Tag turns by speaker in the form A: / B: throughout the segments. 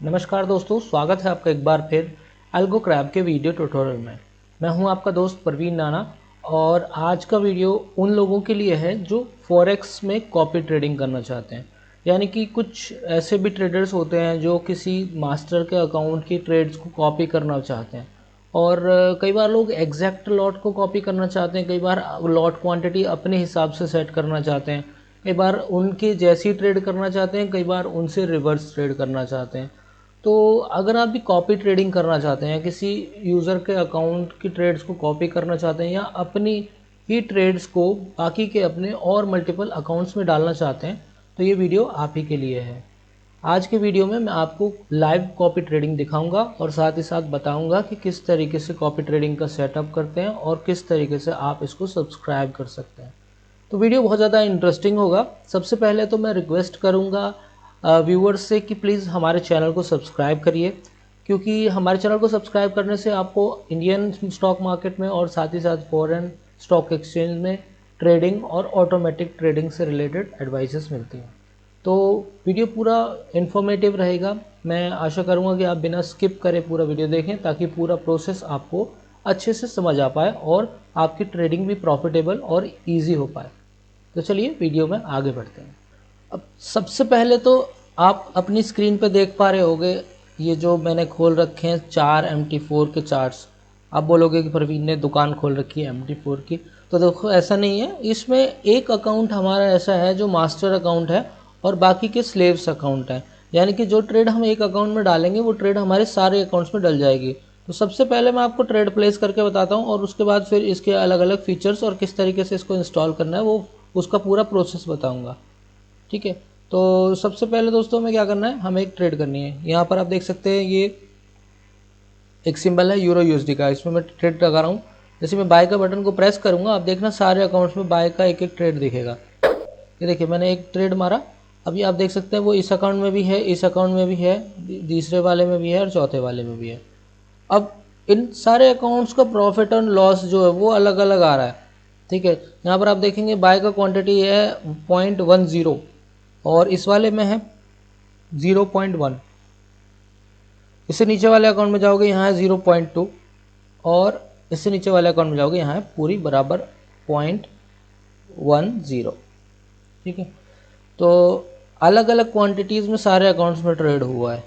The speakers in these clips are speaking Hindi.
A: नमस्कार दोस्तों, स्वागत है आपका एक बार फिर एल्गो क्रैब के वीडियो ट्यूटोरियल में। मैं हूं आपका दोस्त प्रवीण नाना और आज का वीडियो उन लोगों के लिए है जो फॉरेक्स में कॉपी ट्रेडिंग करना चाहते हैं। यानी कि कुछ ऐसे भी ट्रेडर्स होते हैं जो किसी मास्टर के अकाउंट की ट्रेड्स को कॉपी करना चाहते हैं और कई बार लोग एग्जैक्ट लॉट को कॉपी करना चाहते हैं, कई बार लॉट क्वांटिटी अपने हिसाब से सेट करना चाहते हैं, कई बार उनकी जैसी ट्रेड करना चाहते हैं, कई बार उनसे रिवर्स ट्रेड करना चाहते हैं। तो अगर आप भी कॉपी ट्रेडिंग करना चाहते हैं, किसी यूज़र के अकाउंट की ट्रेड्स को कॉपी करना चाहते हैं या अपनी ही ट्रेड्स को बाकी के अपने और मल्टीपल अकाउंट्स में डालना चाहते हैं, तो ये वीडियो आप ही के लिए है। आज के वीडियो में मैं आपको लाइव कॉपी ट्रेडिंग दिखाऊंगा और साथ ही साथ बताऊंगा कि किस तरीके से कॉपी ट्रेडिंग का सेटअप करते हैं और किस तरीके से आप इसको सब्सक्राइब कर सकते हैं। तो वीडियो बहुत ज़्यादा इंटरेस्टिंग होगा। सबसे पहले तो मैं रिक्वेस्ट करूंगा व्यूअर्स से कि प्लीज़ हमारे चैनल को सब्सक्राइब करिए, क्योंकि हमारे चैनल को सब्सक्राइब करने से आपको इंडियन स्टॉक मार्केट में और साथ ही साथ फॉरेन स्टॉक एक्सचेंज में ट्रेडिंग और ऑटोमेटिक ट्रेडिंग से रिलेटेड एडवाइसेस मिलती हैं। तो वीडियो पूरा इन्फॉर्मेटिव रहेगा। मैं आशा करूँगा कि आप बिना स्किप करे पूरा वीडियो देखें ताकि पूरा प्रोसेस आपको अच्छे से समझ आ पाए और आपकी ट्रेडिंग भी प्रॉफिटेबल और ईजी हो पाए। तो चलिए वीडियो में आगे बढ़ते हैं। अब सबसे पहले तो आप अपनी स्क्रीन पे देख पा रहे होंगे, ये जो मैंने खोल रखे हैं 4 MT4 के चार्ट्स। आप बोलोगे कि प्रवीण ने दुकान खोल रखी है MT4 की, तो देखो ऐसा नहीं है। इसमें एक अकाउंट हमारा ऐसा है जो मास्टर अकाउंट है और बाकी के स्लेव्स अकाउंट हैं। यानी कि जो ट्रेड हम एक अकाउंट में डालेंगे वो ट्रेड हमारे सारे अकाउंट्स में डल जाएगी। तो सबसे पहले मैं आपको ट्रेड प्लेस करके बताता हूँ और उसके बाद फिर इसके अलग अलग फीचर्स और किस तरीके से इसको इंस्टॉल करना है वो उसका पूरा प्रोसेस बताऊँगा। ठीक है, तो सबसे पहले दोस्तों हमें क्या करना है, हमें एक ट्रेड करनी है। यहाँ पर आप देख सकते हैं ये एक सिंबल है यूरो यूएसडी का, इसमें मैं ट्रेड लगा रहा हूँ। जैसे मैं बाय का बटन को प्रेस करूँगा, आप देखना सारे अकाउंट्स में बाय का एक एक ट्रेड दिखेगा। ये देखिए मैंने एक ट्रेड मारा। अभी आप देख सकते हैं वो इस अकाउंट में भी है, इस अकाउंट में भी है, तीसरे वाले में भी है और चौथे वाले में भी है। अब इन सारे अकाउंट्स का प्रॉफिट एंड लॉस जो है वो अलग अलग आ रहा है। ठीक है, यहाँ पर आप देखेंगे बाय का क्वांटिटी है 0.10 और इस वाले में है 0.1। इससे नीचे वाले अकाउंट में जाओगे यहाँ है 0.2 और इससे नीचे वाले अकाउंट में जाओगे यहाँ है पूरी बराबर 0.10। ठीक है, तो अलग अलग क्वांटिटीज़ में सारे अकाउंट्स में ट्रेड हुआ है।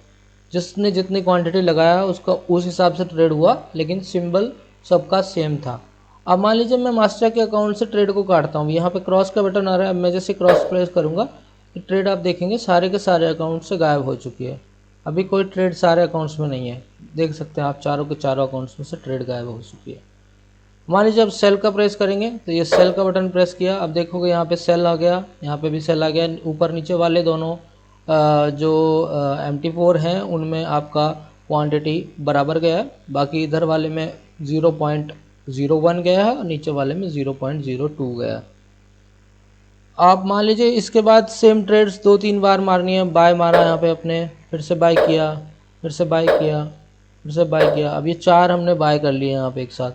A: जिसने जितनी क्वांटिटी लगाया उसका उस हिसाब से ट्रेड हुआ, लेकिन सिंबल सबका सेम था। अब मान लीजिए मैं मास्टर के अकाउंट से ट्रेड को काटता हूँ, यहाँ पे क्रॉस का बटन आ रहा है। अब मैं जैसे क्रॉस प्रेस करूँगा तो ट्रेड आप देखेंगे सारे के सारे अकाउंट से गायब हो चुकी है। अभी कोई ट्रेड सारे अकाउंट्स में नहीं है, देख सकते हैं आप चारों के चारों अकाउंट्स में से ट्रेड गायब हो चुकी है। मान लीजिए अब सेल का प्रेस करेंगे तो ये सेल का बटन प्रेस किया, अब देखोगे यहाँ पे सेल आ गया, यहाँ पे भी सेल आ गया। ऊपर नीचे वाले दोनों जो MT4 हैं उनमें आपका क्वांटिटी बराबर गया है, बाकी इधर वाले में 0.01 गया है और नीचे वाले में 0.02 गया है। आप मान लीजिए इसके बाद सेम ट्रेड्स 2-3 बार मारनी है। बाय मारा यहाँ पे अपने, फिर से बाय किया, फिर से बाय किया, फिर से बाय किया। अब ये 4 हमने बाय कर लिए यहाँ पे एक साथ।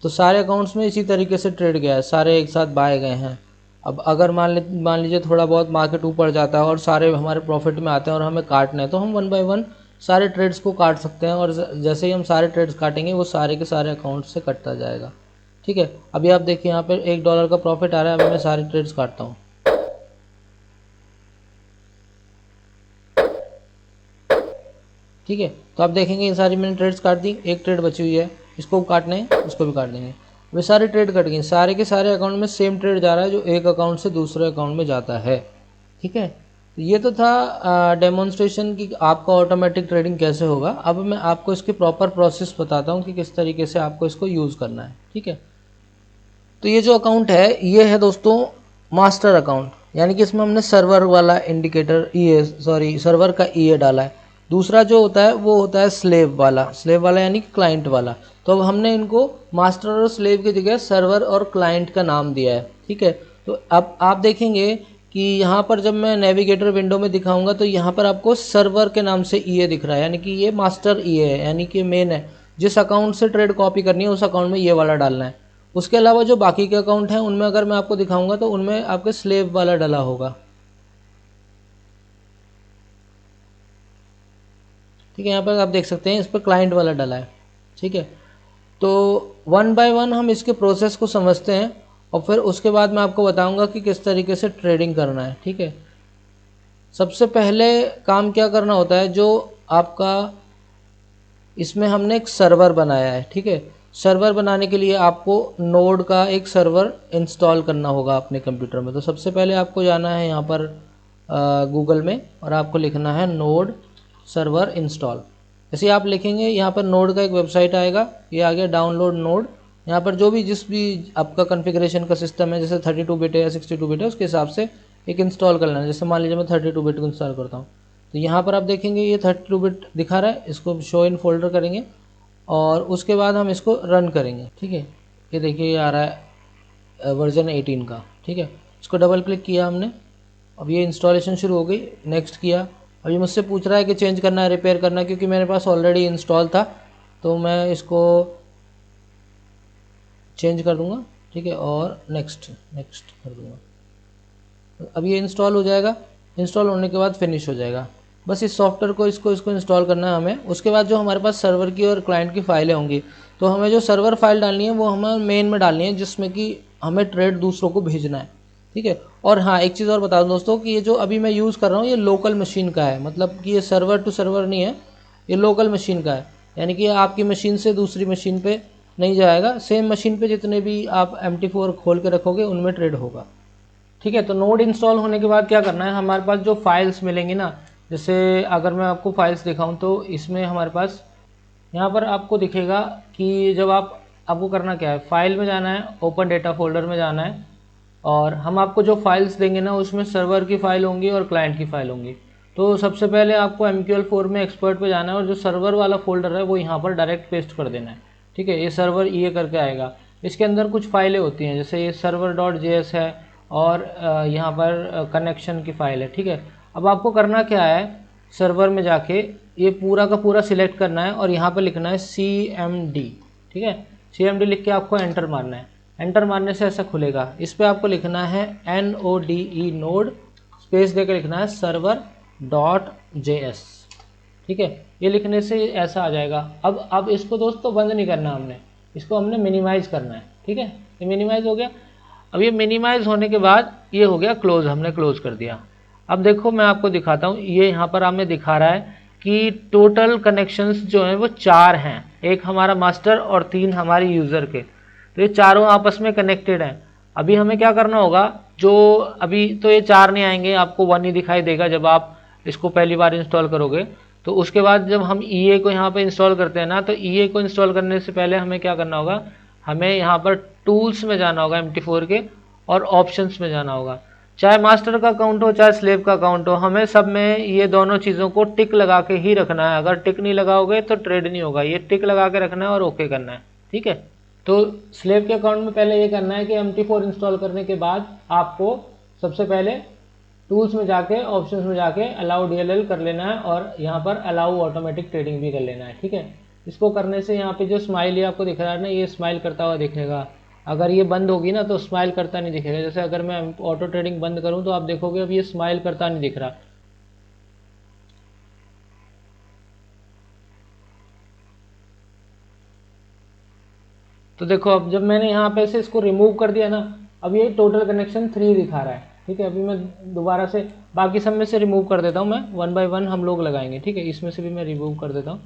A: तो सारे अकाउंट्स में इसी तरीके से ट्रेड गया है, सारे एक साथ बाय गए हैं। अब अगर मान लीजिए थोड़ा बहुत मार्केट ऊपर जाता है और सारे हमारे प्रॉफिट में आते हैं और हमें काटना है, तो हम 1 बाय 1 सारे ट्रेड्स को काट सकते हैं और जैसे ही हम सारे ट्रेड्स काटेंगे वो सारे के सारे अकाउंट से कटता जाएगा। ठीक है, अभी आप देखिए यहाँ पे $1 का प्रॉफिट आ रहा है। अभी मैं सारे ट्रेड्स काटता हूँ। ठीक है, तो आप देखेंगे ये सारी मैंने ट्रेड्स काट दी, एक ट्रेड बची हुई है, इसको काटना है, इसको भी काट देंगे। वे सारे ट्रेड कट गए, सारे के सारे अकाउंट में सेम ट्रेड जा रहा है जो एक अकाउंट से दूसरे अकाउंट में जाता है। ठीक है, तो ये तो था डेमोन्स्ट्रेशन कि आपका ऑटोमेटिक ट्रेडिंग कैसे होगा। अब मैं आपको इसकी प्रॉपर प्रोसेस बताता हूँ कि किस तरीके से आपको इसको यूज़ करना है। ठीक है, तो ये जो अकाउंट है ये है दोस्तों मास्टर अकाउंट, यानी कि इसमें हमने सर्वर वाला इंडिकेटर सर्वर का ईए डाला है। दूसरा जो होता है वो होता है स्लेव वाला यानी कि क्लाइंट वाला। तो अब हमने इनको मास्टर और स्लेव की जगह सर्वर और क्लाइंट का नाम दिया है। ठीक है, तो अब आप देखेंगे कि यहाँ पर जब मैं नेविगेटर विंडो में दिखाऊंगा तो यहाँ पर आपको सर्वर के नाम से ईए दिख रहा है, यानी कि ये मास्टर ईए है, यानी कि मेन है। जिस अकाउंट से ट्रेड कॉपी करनी है उस अकाउंट में ये वाला डालना है। उसके अलावा जो बाकी के अकाउंट हैं उनमें अगर मैं आपको दिखाऊंगा तो उनमें आपके स्लेव वाला डला होगा। ठीक है, यहाँ पर आप देख सकते हैं इस पर क्लाइंट वाला डला है। ठीक है, तो वन बाय वन हम इसके प्रोसेस को समझते हैं और फिर उसके बाद मैं आपको बताऊंगा कि किस तरीके से ट्रेडिंग करना है। ठीक है, सबसे पहले काम क्या करना होता है, जो आपका इसमें हमने एक सर्वर बनाया है। ठीक है, सर्वर बनाने के लिए आपको नोड का एक सर्वर इंस्टॉल करना होगा अपने कंप्यूटर में। तो सबसे पहले आपको जाना है यहाँ पर गूगल में और आपको लिखना है नोड सर्वर इंस्टॉल। जैसे आप लिखेंगे यहाँ पर नोड का एक वेबसाइट आएगा, ये आ गया डाउनलोड नोड। यहाँ पर जो भी जिस भी आपका कॉन्फ़िगरेशन का सिस्टम है, जैसे 32 बिट है या 62 बिट है, उसके हिसाब से एक इंस्टॉल कर लेना। जैसे मान लीजिए मैं 32 बिट को इंस्टॉल करता हूँ, तो यहाँ पर आप देखेंगे ये 32 बिट दिखा रहा है, इसको शो इन फोल्डर करेंगे और उसके बाद हम इसको रन करेंगे। ठीक है, ये देखिए ये आ रहा है वर्जन 18 का। ठीक है, इसको डबल क्लिक किया हमने, अब ये इंस्टॉलेशन शुरू हो गई। नेक्स्ट किया, अब ये मुझसे पूछ रहा है कि चेंज करना है, रिपेयर करना है, क्योंकि मेरे पास ऑलरेडी इंस्टॉल था तो मैं इसको चेंज कर दूंगा। ठीक है, और नेक्स्ट कर दूंगा। अब ये इंस्टॉल हो जाएगा, इंस्टॉल होने के बाद फिनिश हो जाएगा। बस इस सॉफ्टवेयर को इसको इंस्टॉल करना है हमें। उसके बाद जो हमारे पास सर्वर की और क्लाइंट की फाइलें होंगी, तो हमें जो सर्वर फाइल डालनी है वो हमें मेन में डालनी है, जिसमें कि हमें ट्रेड दूसरों को भेजना है। ठीक है, और हाँ एक चीज़ और बता दूं दोस्तों कि ये जो अभी मैं यूज़ कर रहा हूँ ये लोकल मशीन का है, मतलब कि ये सर्वर टू सर्वर नहीं है, ये लोकल मशीन का है। यानी कि आपकी मशीन से दूसरी मशीन पे नहीं जाएगा, सेम मशीन पे जितने भी आप MT4 खोल के रखोगे उनमें ट्रेड होगा। ठीक है, तो नोड इंस्टॉल होने के बाद क्या करना है, हमारे पास जो फाइल्स मिलेंगी ना, जैसे अगर मैं आपको फाइल्स दिखाऊं तो इसमें हमारे पास यहाँ पर आपको दिखेगा कि जब आपको करना क्या है, फाइल में जाना है, ओपन डेटा फोल्डर में जाना है और हम आपको जो फाइल्स देंगे ना उसमें सर्वर की फ़ाइल होंगी और क्लाइंट की फ़ाइल होंगी। तो सबसे पहले आपको MQL4 में एक्सपर्ट पे जाना है और जो सर्वर वाला फोल्डर है वो यहाँ पर डायरेक्ट पेस्ट कर देना है। ठीक है, ये सर्वर ये करके आएगा, इसके अंदर कुछ फाइलें होती हैं, जैसे ये server.js है और यहाँ पर कनेक्शन की फ़ाइल है। ठीक है, अब आपको करना क्या है, सर्वर में जाके ये पूरा का पूरा सिलेक्ट करना है और यहाँ पर लिखना है CMD। ठीक है, CMD लिख के आपको एंटर मारना है। एंटर मारने से ऐसा खुलेगा, इस पर आपको लिखना है NODE नोड स्पेस देकर लिखना है server.js। ठीक है, ये लिखने से ऐसा आ जाएगा। अब इसको दोस्तों बंद नहीं करना, हमने इसको हमने मिनिमाइज करना है। ठीक है, ये मिनिमाइज हो गया। अब ये मिनिमाइज होने के बाद ये हो गया क्लोज, हमने क्लोज कर दिया। अब देखो मैं आपको दिखाता हूँ, ये यहाँ पर हमें दिखा रहा है कि टोटल कनेक्शंस जो हैं वो 4 हैं, एक हमारा मास्टर और 3 हमारे यूज़र के। तो ये चारों आपस में कनेक्टेड हैं। अभी हमें क्या करना होगा, जो अभी तो ये 4 नहीं आएंगे, आपको 1 ही दिखाई देगा जब आप इसको पहली बार इंस्टॉल करोगे। तो उसके बाद जब हम EA को यहाँ पे इंस्टॉल करते हैं ना, तो EA को इंस्टॉल करने से पहले हमें क्या करना होगा, हमें यहाँ पर टूल्स में जाना होगा MT4 के और ऑप्शंस में जाना होगा। चाहे मास्टर का अकाउंट हो चाहे स्लेव का अकाउंट हो, हमें सब में ये दोनों चीज़ों को टिक लगा के ही रखना है। अगर टिक नहीं लगाओगे तो ट्रेड नहीं होगा, ये टिक लगा के रखना है और ओके करना है। ठीक है, तो स्लेव के अकाउंट में पहले ये करना है कि MT4 इंस्टॉल करने के बाद आपको सबसे पहले टूल्स में जाके ऑप्शंस में जाके अलाउ DLL कर लेना है और यहाँ पर अलाउ ऑटोमेटिक ट्रेडिंग भी कर लेना है। ठीक है, इसको करने से यहाँ पे जो स्माइल ये आपको दिख रहा है ना, ये स्माइल करता हुआ दिखेगा। अगर ये बंद होगी ना तो स्माइल करता नहीं दिखेगा। जैसे अगर मैं ऑटो ट्रेडिंग बंद करूँ तो आप देखोगे अब ये स्माइल करता नहीं दिख रहा। तो देखो अब जब मैंने यहाँ पे से इसको रिमूव कर दिया ना, अब ये टोटल कनेक्शन 3 दिखा रहा है। ठीक है, अभी मैं दोबारा से बाकी सब में से रिमूव कर देता हूँ, मैं 1 बाय 1 हम लोग लगाएंगे। ठीक है, इसमें से भी मैं रिमूव कर देता हूँ।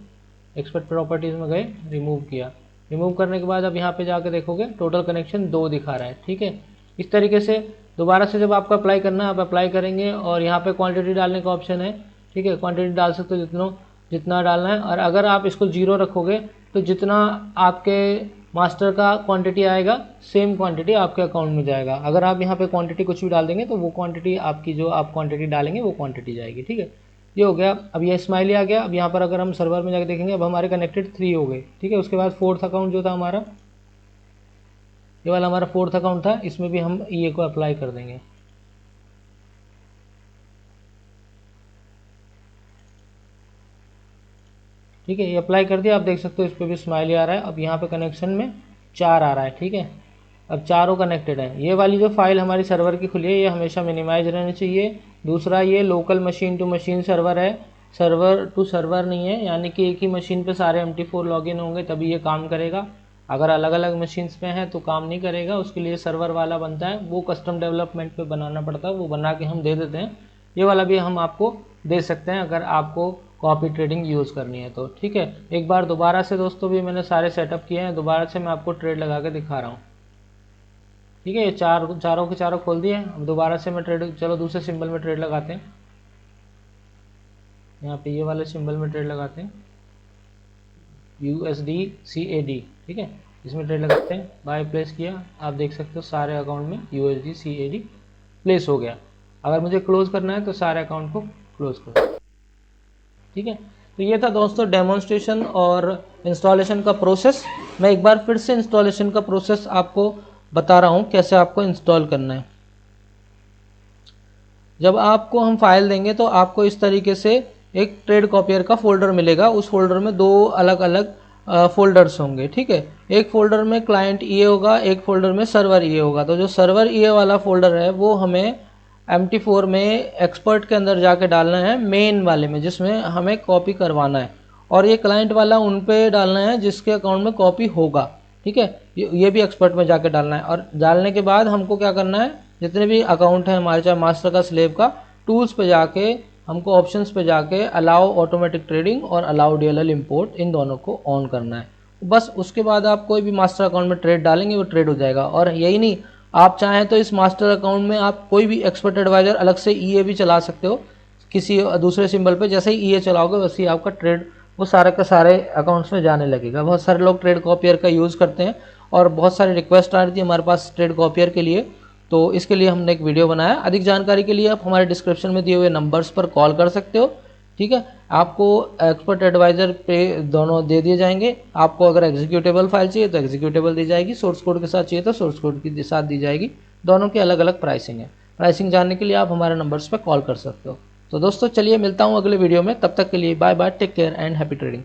A: एक्सपर्ट प्रॉपर्टीज़ में गए, रिमूव किया। रिमूव करने के बाद अब यहाँ पे जाके देखोगे टोटल कनेक्शन 2 दिखा रहा है। ठीक है, इस तरीके से दोबारा से जब आपको अप्लाई करना है आप अप्लाई करेंगे और यहाँ पे क्वांटिटी डालने का ऑप्शन है। ठीक है, क्वांटिटी डाल सकते हो जितना डालना है, और अगर आप इसको 0 रखोगे तो जितना आपके मास्टर का क्वांटिटी आएगा सेम क्वांटिटी आपके अकाउंट में जाएगा। अगर आप यहाँ पे क्वांटिटी कुछ भी डाल देंगे तो वो क्वांटिटी आपकी जो आप क्वांटिटी डालेंगे वो क्वांटिटी जाएगी। ठीक है, ये हो गया। अब ये स्माइली आ गया। अब यहाँ पर अगर हम सर्वर में जाकर देखेंगे, अब हमारे कनेक्टेड 3 हो गए। ठीक है, उसके बाद फोर्थ अकाउंट जो था हमारा, ये वाला हमारा फोर्थ अकाउंट था, इसमें भी हम EA को अप्लाई कर देंगे। ठीक है, ये अप्लाई कर दिया। आप देख सकते हो इस पर भी स्माइली आ रहा है। अब यहाँ पे कनेक्शन में 4 आ रहा है। ठीक है, अब चारों कनेक्टेड है। ये वाली जो फाइल हमारी सर्वर की खुली है ये हमेशा मिनिमाइज रहनी चाहिए। दूसरा ये local machine to machine server है, सर्वर टू सर्वर नहीं है, यानी कि एक ही मशीन पे सारे MT4 लॉगिन होंगे तभी ये काम करेगा। अगर अलग अलग मशीन्स पे हैं तो काम नहीं करेगा, उसके लिए सर्वर वाला बनता है, वो कस्टम डेवलपमेंट पे बनाना पड़ता है, वो बना के हम दे देते हैं। ये वाला भी हम आपको दे सकते हैं अगर आपको कॉपी ट्रेडिंग यूज़ करनी है तो। ठीक है, एक बार दोबारा से दोस्तों भी मैंने सारे सेटअप किए हैं, दोबारा से मैं आपको ट्रेड लगा के दिखा रहा हूँ। ठीक है, ये चारों के चारों खोल दिए। अब दोबारा से मैं ट्रेड, चलो दूसरे सिंबल में ट्रेड लगाते हैं। यहाँ पे ये वाले सिंबल में ट्रेड लगाते हैं, USD CAD। ठीक है, इसमें ट्रेड लगाते हैं, बाय प्लेस किया, आप देख सकते हो सारे अकाउंट में USD CAD प्लेस हो गया। अगर मुझे क्लोज करना है तो सारे अकाउंट को क्लोज करो। ठीक है, तो ये था दोस्तों डेमोन्स्ट्रेशन और इंस्टॉलेशन का प्रोसेस। मैं एक बार फिर से इंस्टॉलेशन का प्रोसेस आपको बता रहा हूँ कैसे आपको इंस्टॉल करना है। जब आपको हम फाइल देंगे तो आपको इस तरीके से एक ट्रेड कॉपियर का फोल्डर मिलेगा। उस फोल्डर में दो अलग अलग फोल्डर्स होंगे। ठीक है, एक फोल्डर में क्लाइंट EA होगा, एक फोल्डर में सर्वर EA होगा। तो जो सर्वर EA वाला फोल्डर है वो हमें MT4 में एक्सपर्ट के अंदर जाके डालना है, मेन वाले में जिसमें हमें कॉपी करवाना है, और ये क्लाइंट वाला उन पे डालना है जिसके अकाउंट में कॉपी होगा। ठीक है, ये भी एक्सपर्ट में जाके डालना है। और डालने के बाद हमको क्या करना है, जितने भी अकाउंट है हमारे, चाहे मास्टर का स्लेव का, टूल्स पे जाके हमको ऑप्शंस पे जाके अलाउ ऑटोमेटिक ट्रेडिंग और अलाउ DLL इंपोर्ट, इन दोनों को ऑन करना है। बस उसके बाद आप कोई भी मास्टर अकाउंट में ट्रेड डालेंगे वो ट्रेड हो जाएगा। और यही नहीं, आप चाहें तो इस मास्टर अकाउंट में आप कोई भी एक्सपर्ट एडवाइजर अलग से EA भी चला सकते हो किसी दूसरे सिंबल पे। जैसे ही EA चलाओगे वैसे ही आपका ट्रेड वो सारे का सारे अकाउंट्स में जाने लगेगा। बहुत सारे लोग ट्रेड कॉपियर का यूज़ करते हैं और बहुत सारी रिक्वेस्ट आ रही थी हमारे पास ट्रेड कॉपियर के लिए, तो इसके लिए हमने एक वीडियो बनाया। अधिक जानकारी के लिए आप हमारे डिस्क्रिप्शन में दिए हुए नंबर्स पर कॉल कर सकते हो। ठीक है, आपको एक्सपर्ट एडवाइज़र पे दोनों दे दिए जाएंगे। आपको अगर एग्जीक्यूटेबल फाइल चाहिए तो एग्जीक्यूटेबल दी जाएगी, सोर्स कोड के साथ चाहिए तो सोर्स कोड के साथ दी जाएगी। दोनों की अलग अलग प्राइसिंग है। प्राइसिंग जानने के लिए आप हमारे नंबर्स पर कॉल कर सकते हो। तो दोस्तों चलिए मिलता हूँ अगले वीडियो में, तब तक के लिए bye bye, take care and happy trading.